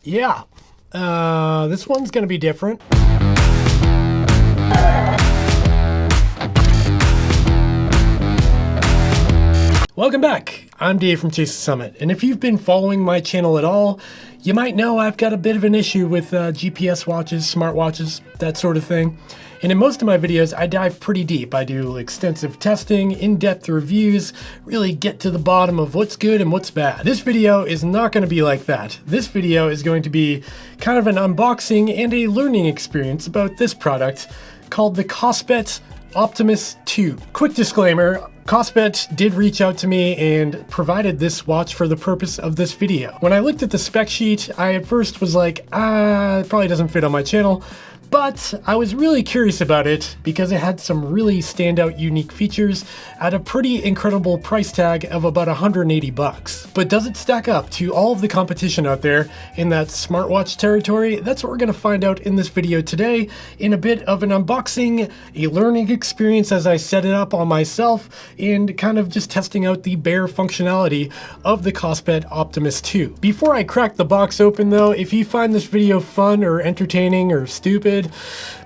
Yeah, this one's gonna be different. Welcome back. I'm Dave from Chase the Summit, and if you've been following my channel at all, you might know I've got a bit of an issue with GPS watches, smartwatches, that sort of thing. And in most of my videos, I dive pretty deep. I do extensive testing, in-depth reviews, really get to the bottom of what's good and what's bad. This video is not going to be like that. This video is going to be kind of an unboxing and a learning experience about this product called the Kospet Optimus 2. Quick disclaimer, Kospet did reach out to me and provided this watch for the purpose of this video. When I looked at the spec sheet, I at first was like, it probably doesn't fit on my channel. But I was really curious about it because it had some really standout unique features at a pretty incredible price tag of about 180 bucks. But does it stack up to all of the competition out there in that smartwatch territory? That's what we're gonna find out in this video today, in a bit of an unboxing, a learning experience as I set it up on myself, and kind of just testing out the bare functionality of the Kospet Optimus 2. Before I crack the box open though, if you find this video fun or entertaining or stupid,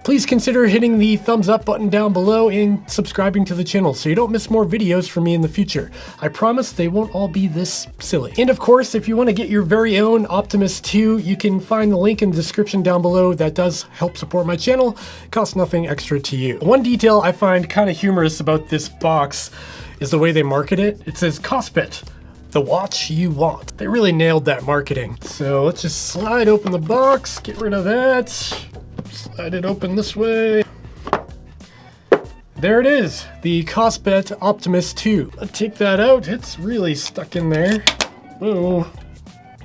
please consider hitting the thumbs up button down below and subscribing to the channel so you don't miss more videos from me in the future. I promise they won't all be this silly. And of course, if you want to get your very own Optimus 2, you can find the link in the description down below. That does help support my channel. It costs nothing extra to you. One detail I find kind of humorous about this box is the way they market it. It says Kospet, the watch you want. They really nailed that marketing. So let's just slide open the box, get rid of that. Slide it open this way. There it is, the Kospet Optimus 2. Let's take that out. It's really stuck in there. Whoa,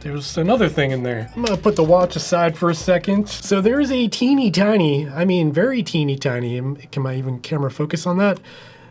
there's another thing in there. I'm gonna put the watch aside for a second. So there's a teeny tiny, I mean very teeny tiny, can my even camera focus on that?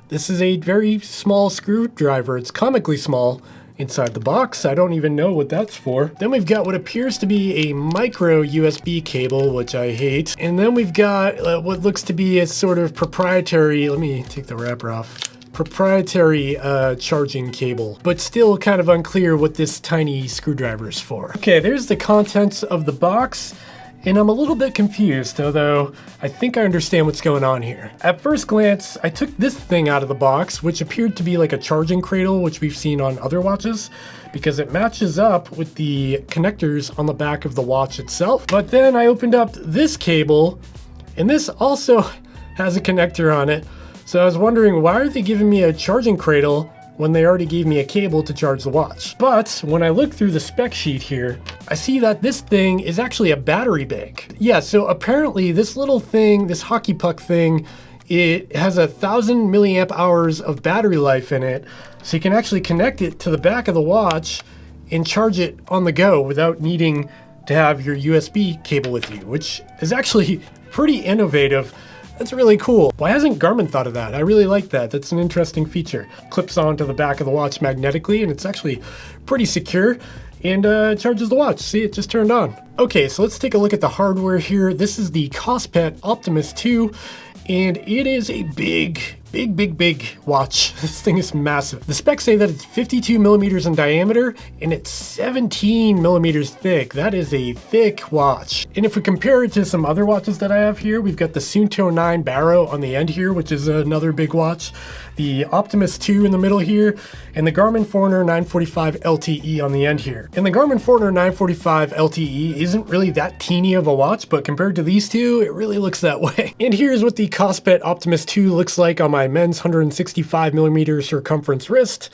This is a very small screwdriver. It's comically small. Inside the box, I don't even know what that's for. Then we've got what appears to be a micro USB cable, which I hate. And then we've got what looks to be a sort of proprietary, let me take the wrapper off, proprietary charging cable, but still kind of unclear what this tiny screwdriver is for. Okay, there's the contents of the box. And I'm a little bit confused, although I think I understand what's going on here. At first glance, I took this thing out of the box, which appeared to be like a charging cradle, which we've seen on other watches, because it matches up with the connectors on the back of the watch itself. But then I opened up this cable, and this also has a connector on it. So I was wondering, why are they giving me a charging cradle when they already gave me a cable to charge the watch? But when I look through the spec sheet here, I see that this thing is actually a battery bank. Yeah, so apparently this little thing, this hockey puck thing, it has 1,000 milliamp hours of battery life in it. So you can actually connect it to the back of the watch and charge it on the go without needing to have your USB cable with you, which is actually pretty innovative. That's really cool. Why hasn't Garmin thought of that? I really like that. That's an interesting feature. Clips onto the back of the watch magnetically, and it's actually pretty secure, and charges the watch. See, it just turned on. Okay, so let's take a look at the hardware here. This is the Kospet Optimus 2, and it is a big watch. This thing is massive. The specs say that it's 52 millimeters in diameter and it's 17 millimeters thick. That is a thick watch. And if we compare it to some other watches that I have here, we've got the Suunto 9 Barrow on the end here, which is another big watch, the Optimus 2 in the middle here, and the Garmin Forerunner 945 LTE on the end here. And the Garmin Forerunner 945 LTE isn't really that teeny of a watch, but compared to these two, it really looks that way. And here's what the Kospet Optimus 2 looks like on my men's 165 millimeter circumference wrist.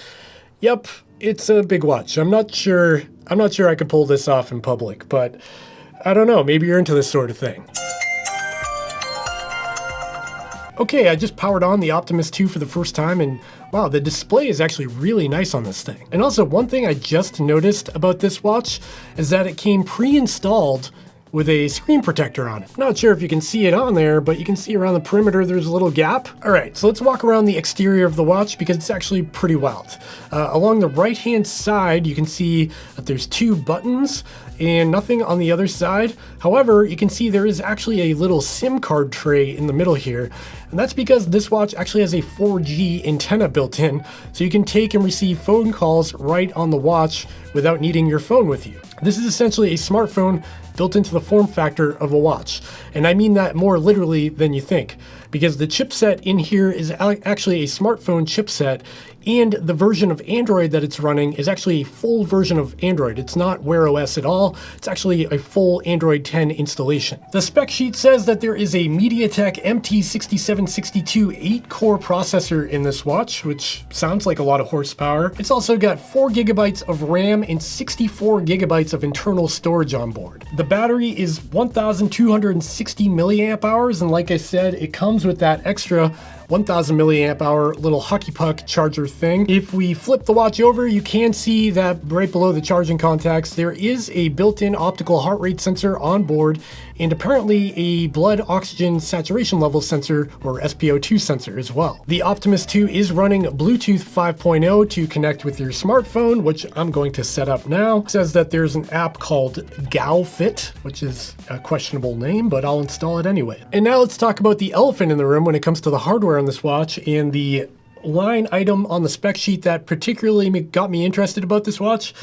Yep, it's a big watch. I'm not sure I could pull this off in public, but I don't know, maybe you're into this sort of thing. Okay, I just powered on the Optimus 2 for the first time, and wow, the display is actually really nice on this thing. And also, one thing I just noticed about this watch is that it came pre-installed with a screen protector on it. Not sure if you can see it on there, but you can see around the perimeter there's a little gap. All right, so let's walk around the exterior of the watch because it's actually pretty wild. Along the right-hand side, you can see that there's two buttons and nothing on the other side. However, you can see there is actually a little SIM card tray in the middle here. And that's because this watch actually has a 4G antenna built in, so you can take and receive phone calls right on the watch without needing your phone with you. This is essentially a smartphone built into the form factor of a watch. And I mean that more literally than you think, because the chipset in here is actually a smartphone chipset, and the version of Android that it's running is actually a full version of Android. It's not Wear OS at all. It's actually a full Android 10 installation. The spec sheet says that there is a MediaTek MT6762 8-core processor in this watch, which sounds like a lot of horsepower. It's also got 4 gigabytes of RAM and 64 gigabytes of internal storage on board. The battery is 1,260 milliamp hours, and like I said, it comes with that extra 1,000 milliamp hour little hockey puck charger thing. If we flip the watch over, you can see that right below the charging contacts, there is a built-in optical heart rate sensor on board, and apparently a blood oxygen saturation level sensor, or SpO2 sensor as well. The Optimus 2 is running Bluetooth 5.0 to connect with your smartphone, which I'm going to set up now. It says that there's an app called GowFit, which is a questionable name, but I'll install it anyway. And now let's talk about the elephant in the room when it comes to the hardware on this watch, and the line item on the spec sheet that particularly got me interested about this watch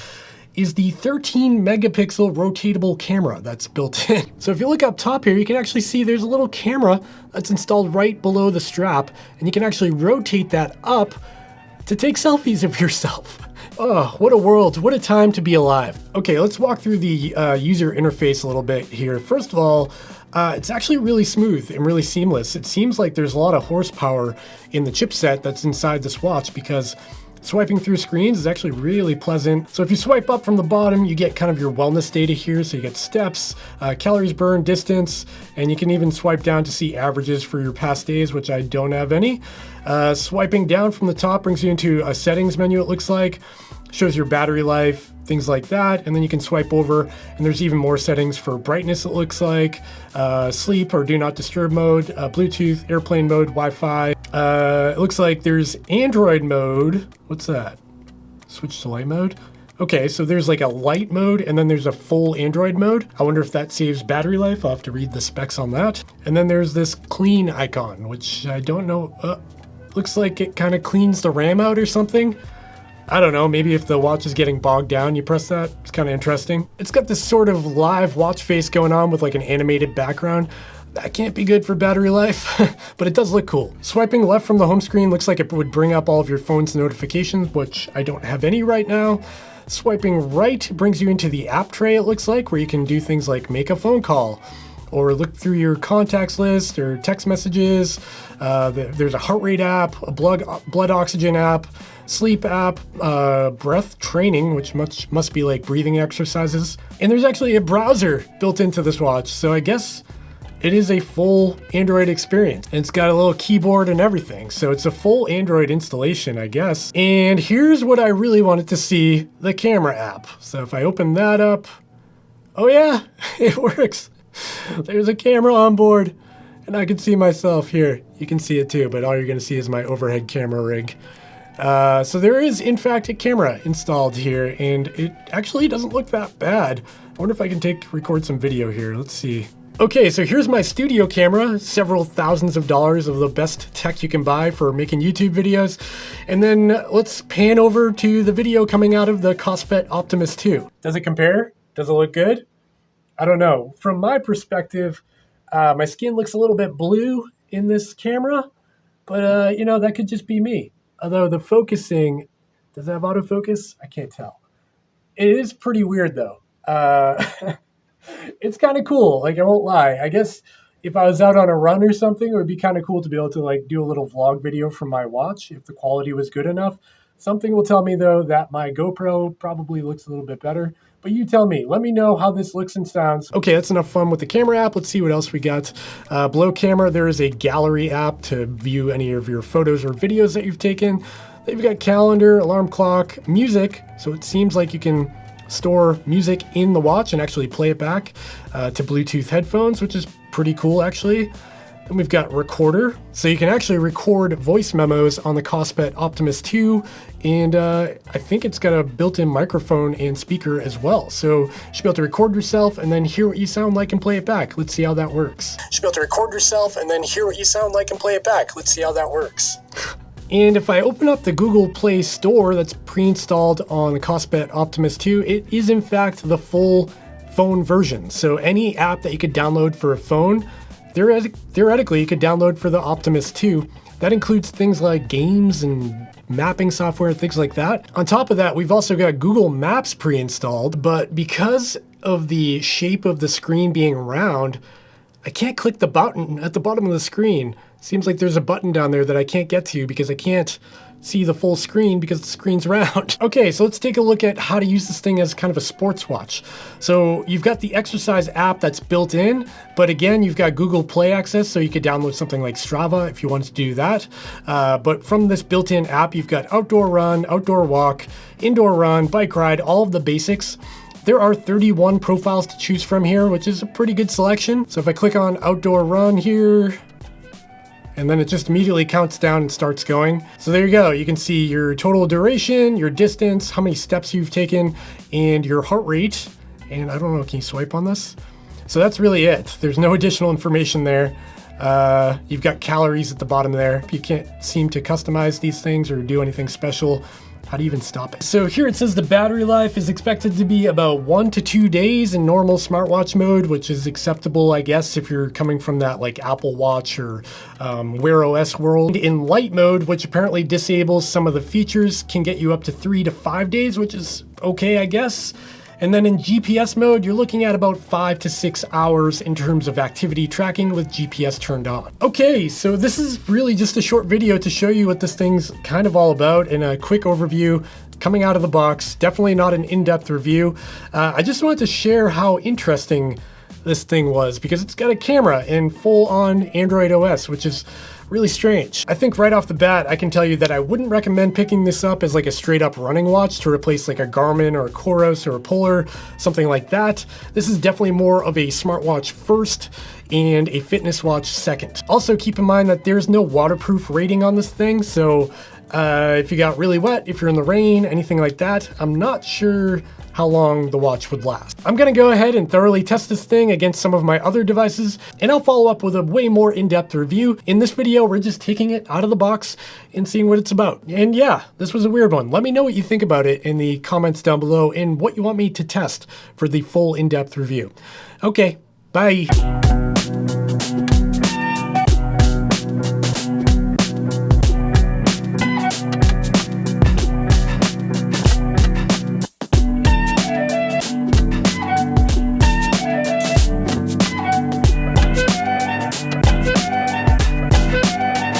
is the 13 megapixel rotatable camera that's built in. So if you look up top here, you can actually see there's a little camera that's installed right below the strap, and you can actually rotate that up to take selfies of yourself. Oh, what a world, what a time to be alive. Okay, let's walk through the user interface a little bit here. First of all, it's actually really smooth and really seamless. It seems like there's a lot of horsepower in the chipset that's inside this watch, because swiping through screens is actually really pleasant. So if you swipe up from the bottom, you get kind of your wellness data here. So you get steps, calories burned, distance, and you can even swipe down to see averages for your past days, which I don't have any. Swiping down from the top brings you into a settings menu, it looks like. Shows your battery life, things like that, and then you can swipe over, and there's even more settings for brightness, it looks like, sleep or do not disturb mode, Bluetooth, airplane mode, Wi-Fi. It looks like there's Android mode. What's that? Switch to light mode? Okay, so there's like a light mode, and then there's a full Android mode. I wonder if that saves battery life. I'll have to read the specs on that. And then there's this clean icon, which I don't know. Looks like it kind of cleans the RAM out or something. I don't know, maybe if the watch is getting bogged down, you press that. It's kind of interesting. It's got this sort of live watch face going on with like an animated background. That can't be good for battery life, but it does look cool. Swiping left from the home screen looks like it would bring up all of your phone's notifications, which I don't have any right now. Swiping right brings you into the app tray, it looks like, where you can do things like make a phone call, or look through your contacts list or text messages. There's a heart rate app, a blood oxygen app, sleep app, breath training, which must be like breathing exercises. And there's actually a browser built into this watch, so I guess it is a full Android experience. And it's got a little keyboard and everything, so it's a full Android installation, I guess. And here's what I really wanted to see, the camera app. So if I open that up, oh yeah, it works. There's a camera on board, and I can see myself here. You can see it too, but all you're gonna see is my overhead camera rig. So there is, in fact, a camera installed here, and it actually doesn't look that bad. I wonder if I can record some video here. Let's see. Okay, so here's my studio camera, several thousands of dollars of the best tech you can buy for making YouTube videos. And then let's pan over to the video coming out of the Kospet Optimus 2. Does it compare? Does it look good? I don't know. From my perspective, my skin looks a little bit blue in this camera, but you know, that could just be me. Although the focusing, does it have autofocus? I can't tell. It is pretty weird though. It's kind of cool, like I won't lie. I guess if I was out on a run or something, it would be kind of cool to be able to like do a little vlog video from my watch if the quality was good enough. Something will tell me though that my GoPro probably looks a little bit better. But you tell me, let me know how this looks and sounds. Okay, that's enough fun with the camera app. Let's see what else we got. Below camera, there is a gallery app to view any of your photos or videos that you've taken. Then you've got calendar, alarm clock, music. So it seems like you can store music in the watch and actually play it back to Bluetooth headphones, which is pretty cool actually. And we've got recorder, so you can actually record voice memos on the Kospet Optimus 2, and I think it's got a built-in microphone and speaker as well. So you should be able to record yourself and then hear what you sound like and play it back. Let's see how that works. You should be able to record yourself and then hear what you sound like and play it back. Let's see how that works. And if I open up the Google Play Store that's pre-installed on the Kospet Optimus 2, it is in fact the full phone version. So any app that you could download for a phone, theoretically you could download for the Optimus 2. That includes things like games and mapping software, things like that. On top of that, we've also got Google Maps pre-installed, but because of the shape of the screen being round, I can't click the button at the bottom of the screen. Seems like there's a button down there that I can't get to because I can't see the full screen because the screen's round. Okay, so let's take a look at how to use this thing as kind of a sports watch. So you've got the exercise app that's built in, but again, you've got Google Play access, so you could download something like Strava if you wanted to do that. But from this built-in app, you've got outdoor run, outdoor walk, indoor run, bike ride, all of the basics. There are 31 profiles to choose from here, which is a pretty good selection. So if I click on outdoor run here, and then it just immediately counts down and starts going. So there you go. You can see your total duration, your distance, how many steps you've taken, and your heart rate. And I don't know, can you swipe on this? So that's really it. There's no additional information there. You've got calories at the bottom there. If you can't seem to customize these things or do anything special, how do you even stop it? So here it says the battery life is expected to be about 1 to 2 days in normal smartwatch mode, which is acceptable, I guess, if you're coming from that like Apple Watch or Wear OS world. In light mode, which apparently disables some of the features, can get you up to 3 to 5 days, which is okay, I guess. And then in GPS mode, you're looking at about 5 to 6 hours in terms of activity tracking with GPS turned on. Okay, so this is really just a short video to show you what this thing's kind of all about and a quick overview coming out of the box. Definitely not an in-depth review. I just wanted to share how interesting this thing was because it's got a camera in full-on Android OS, which is really strange. I think right off the bat, I can tell you that I wouldn't recommend picking this up as like a straight up running watch to replace like a Garmin or a Coros or a Polar, something like that. This is definitely more of a smartwatch first and a fitness watch second. Also keep in mind that there's no waterproof rating on this thing. So if you got really wet, if you're in the rain, anything like that, I'm not sure how long the watch would last. I'm gonna go ahead and thoroughly test this thing against some of my other devices, and I'll follow up with a way more in-depth review. In this video, we're just taking it out of the box and seeing what it's about. And yeah, this was a weird one. Let me know what you think about it in the comments down below and what you want me to test for the full in-depth review. Okay, bye.